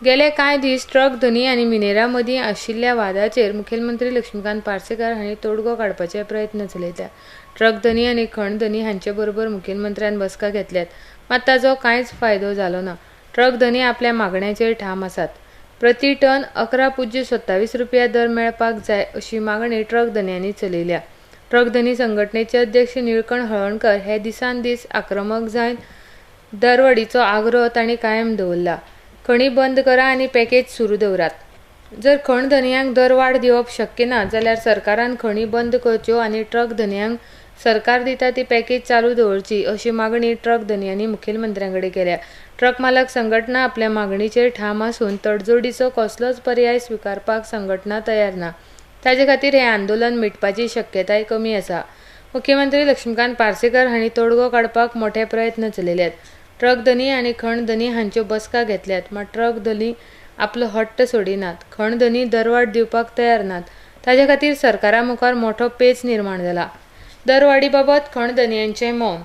गेले कांय दीस ट्रक धनी आनी मिनेरा मदीं आशिल्ल्या वादाचेर मुखेलमंत्री लक्ष्मीकांत पार्सेकार हांणी तोडगो काडपाचे प्रयत्न चलयल्या। ट्रक धनी आनी खण धनी हांचे बरोबर मुखेलमंत्र्यान बसका घेतल्यात, मात ताचो कांयच फायदो जालो ना। ट्रक धनी आपल्या मागण्यांचेर ठाम आसात। प्रति टन 11.27 रुपया दर मेळपाक जाय अशी मागणी ट्रक धन्यांनी चलयल्या। ट्रक धनी संघटनेचे अध्यक्ष निळकंठ हळवणकर हे दिसान दीस आक्रमक जावन दरवाडीचो आग्रो तांणी कायम दवरला। खणी बंद करा आनी पॅकेज सुरू दवरात। जर खण धनयांक दर वाड दिवप शक्य ना जाल्यार सरकारान खणी बंद करच्यो आनी ट्रक धनयांक सरकार दिता ती पॅकेज चालू दवरची अशी मागणी ट्रक धनयांनी मुखेलमंत्र्यांकडे केल्या। ट्रक मालक संघटना आपल्या मागणीचेर ठाम आसून तडजोडीचो कसलोच पर्याय स्वीकारपाक संघटना तयार ना। ताचे खातीर हे आंदोलन मिटपाची शक्यताय कमी आसा। मुख्यमंत्री लक्ष्मीकांत पार्सेकार हांणी तोडगो काडपाक मोठे प्रयत्न चलयल्यात। ट्रक धनी आनी खण धनी हांच्यो बसका घेतल्यात, मात ट्रक धनी आपलो हट्ट सोडिनात। खण धनी दरवाड दिवपाक तयार नात। ताचे खातीर सरकारा मुखार मोठो पेच निर्माण जाला। दरवाडी बाबत खण धनयांचें मौन।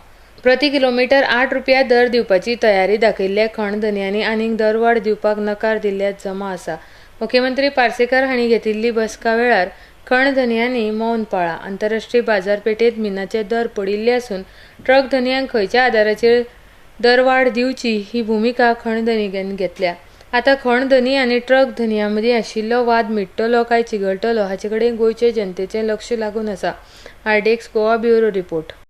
प्रति किलोमीटर 8 रुपया दर दिवपाची तयारी दाखयिल्ल्या खण धनयांनी आनीक दरवाड दिवपाक नकार दिल्ल्यात जमा आसा। मुख्यमंत्री पार्सेकार हांणी घेतिल्ली बसका वेळार खण धनयांनी मौन पाळ्ळा। आंतरराष्ट्रीय बाजारपेठेत मिनाचे दर पडिल्ले आसून ट्रक धनयांक खंयच्या आदाराचेर दरवाड दिवची ही भुमिका खण धनियांनी घेतल्या। आता खण धनी आनी ट्रक धनयां मदीं आशिल्लो वाद मिटतलो काय चिगळटलो हाचे कडेन गोंयचे जनतेचें लक्ष लागून आसा। RDX Goa bureau report.